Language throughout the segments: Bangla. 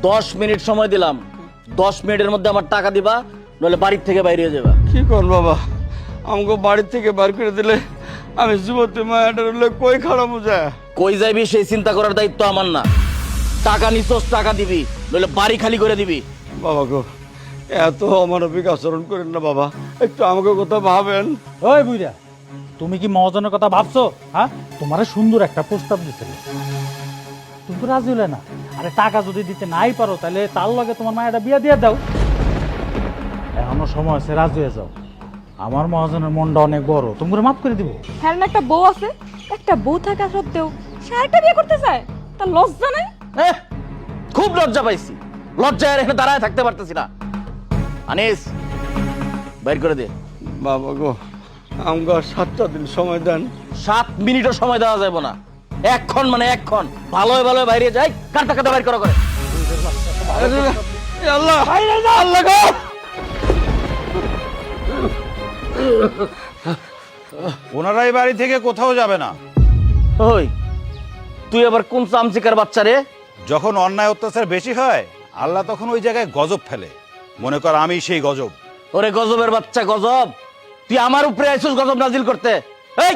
10 মিনিট সময় দিলাম, 10 মিনিটের মধ্যে আমার টাকা দিবা, নইলে বাড়ির থেকে বাইরে হয়ে যাবা। কি কর বাবা, আমাকে বাড়ির থেকে বার করে দিলে আমি যুবতী মায়াটার কই খারাপ যায়। কই যাইবি সেই চিন্তা করার দায়িত্ব আমার না। টাকা নিছস, টাকা দিবি, নইলে বাড়ি খালি করে দিবি। বাবা গো, এত অমানবিক আচরণ করেন না বাবা, একটু আমাকে কথা ভাবেন। ওই বুইরা, তুমি কি মহাজনের কথা ভাবছো? হ্যাঁ, তোমারে সুন্দর একটা প্রস্তাব দিছিল, তুমি তো রাজি হলে না। আরে টাকা যদি দিতে নাই পারো তাহলে তার লগে তোমার মায়েরা বিয়া দিয়ে দাও। এখনো সময় আছে, রাজি হয়ে যাও। আমার মহাজনের মনটা অনেক বড়, তুমি মাফ করে দিব। হ্যাঁ, একটা বউ আছে, একটা বউ থাকা সত্ত্বেও সে আরেকটা বিয়ে করতে চায়, তার লজ্জা নাই? খুব লজ্জা পাইছি, লজ্জায় আর এখানে দাঁড়ায় থাকতে পারতেছি না। আনিস, বাইর করে দে। বাবা গো, আমাকে 7টা দিন সময় দেন। 7 মিনিটও সময় দেওয়া যাবে না, এক্ষণ মানে এক্ষণ। ভালোই ভালোই বাইরে যাই, কাটা কাটা বাইর করা করে। আল্লাহ আল্লাহ গো, ওনারাই বাড়ি থেকে কোথাও যাবে না। ওই তুই আবার কোন চামচিকার বাচ্চা রে? যখন অন্যায় অত্যাচার বেশি হয় আল্লাহ তখন ওই জায়গায় গজব ফেলে। মনে কর আমি সেই গজব। ওরে গজবের বাচ্চা গজব, তুই আমার উপরে আইছিস গজব নাজিল করতে। এই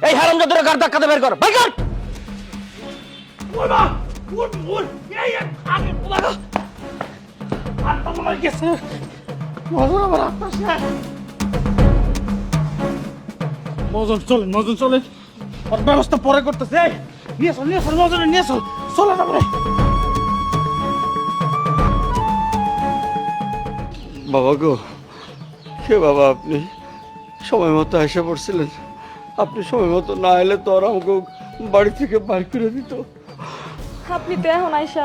এই হারামজাদারে গার ধাক্কাতে বের কর, বের কর। মহাজন চলেন, মহাজন চলেন, ওর ব্যবস্থা পরে করতেছে। এই, নিয়ে চল, নিয়ে চল, মহাজনে নিয়ে চল, চলে না বলে। বাবা গো, কে বাবা আপনি? সময় মতো এসে পড়ছিলেন, আপনি সময় মতো না এলে তো আর আমাকে বাড়ি থেকে বার করে দিত। আপনি তো এখন আইসা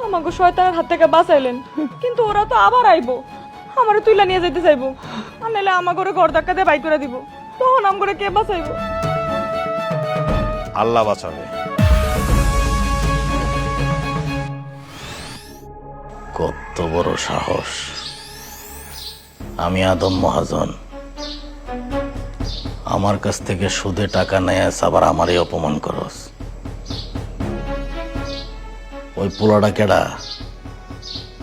আমাকে শয়তানের হাত থেকে বাঁচাইলেন, কিন্তু ওরা তো আবার আইবো, আমারে তুইলা নিয়ে যেতে চাইবো, আর নাহলে আমাকে ঘর ধাক্কা দিয়ে বাই করে দিব। তখন আমাকে কে বাঁচাইবো? আল্লাহ বাঁচাবে। কত বড় সাহস! আমি আদম মহাজন, আমার কাছ থেকে সুদে টাকা নেয় আবার আমারই অপমান করস। ওই পোলাটা কেডা?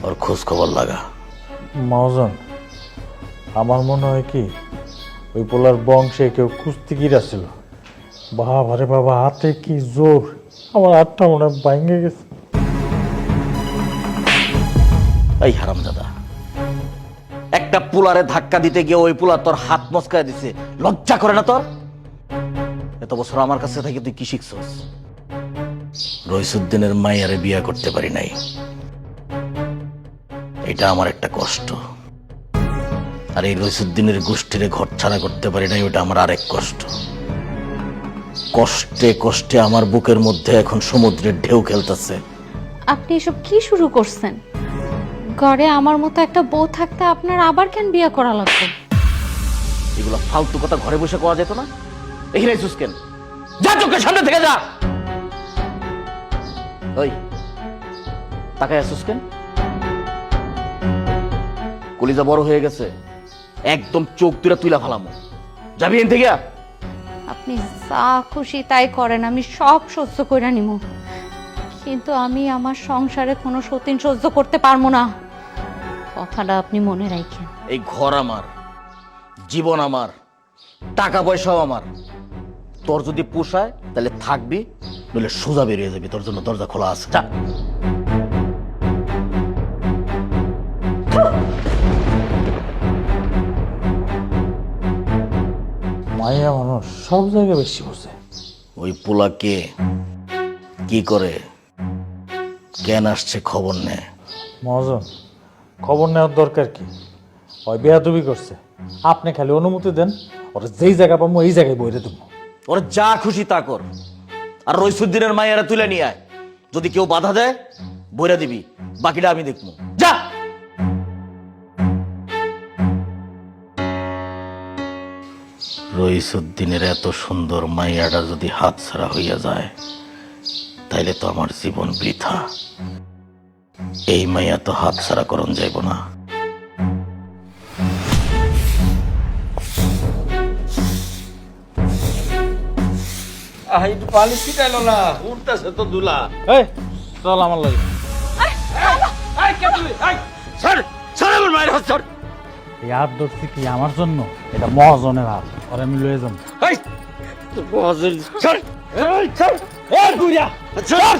ওর খোঁজ খবর লাগা। মহাজন, আমার মনে হয় কি ওই পোলার বংশে কেউ কুস্তিগির ছিল। বাবা রে বাবা, হাতে কি জোর! আমার হাতটা মনে হয় ভাঙে গেছে। এই হারামজাদা, একটা পোলারে ধাক্কা দিতে গিয়ে ওই পোলা তোর হাত মচকায় দিছে, লজ্জা করে না তোর? এত বছর আমার কাছে থেকে তুই কি শিখছস? রইসুদ্দিনের মাইয়ারে বিয়া করতে পারি নাই, এটা আমার একটা কষ্ট। আর এই রইসুদ্দিনের গোষ্ঠীরে ঘর ছাড়া করতে পারি নাই, ওটা আমার আরেক কষ্ট। কষ্টে কষ্টে আমার বুকের মধ্যে এখন সমুদ্রের ঢেউ খেলতেছে। আপনি এসব কি শুরু করছেন? ঘরে আমার মতো একটা বউ থাকতে আপনার আবার কেন বিয়ে করা লাগবে? এগুলো ফালতু কথা ঘরে বসে করা যেত না? এখানে আইসুস কেন? যা, চোখের সামনে থেকে যা। ওই তাকায় আসুস কেন? কলিজা বড় হয়ে গেছে, একদম চোখ দুটা তুইলা ফালামো। যাবি এন থেকে? আপনি যা খুশি তাই করেন, আমি সব সহ্য করে নিব, কিন্তু আমি আমার সংসারে কোনো সতীন সহ্য করতে পারবো না। কথাটা আপনি মনে রাখেন। এই ঘর আমার, জীবন আমার, টাকা পয়সাও আমার। তোর যদি পোষায় তাহলে থাকবি, নইলে সোজা বেরিয়ে যাবি। তোর জন্য দরজা খোলা আছে, যা। মাইয়া মানুষ সব জায়গায় বেশি বসে। ওই পোলা কে, কি করে, কেন আসছে খবর নে। মহাজন, খবর নেওয়ার দরকার কি? ওই বেয়াদবি করছে, আপনি খালি অনুমতি দেন, ওরা যেই জায়গা পাবো এই জায়গায় বইরে দেবো। ওর যা খুশি তা কর, আর রইসুদ্দিনের মায়েরা তুলে নিয়ে আয়। যদি কেউ বাধা দেয় বইরা দিবি, বাকিটা আমি দেখবো, যা। রইসুদ্দিনের এত সুন্দর মাইয়াটা যদি হাত ছাড়া হইয়া যায় তাইলে তো আমার জীবন বৃথা। এই মাইয়া তো হাত ছাড়া করন যাইব না। একটু পানি ছিটাইলো না, উঠতেছে তো দুলা। এই চল আমার লাগে। স্যার স্যার আমার মায়ের হাত স্যার এই হাত ধরছি কি আমার জন্য? এটা মহাজনের হাত, আর আমি লয়ে যাবো। এই, তো মহাজন স্যার এই, স্যার এই বুড়িয়া স্যার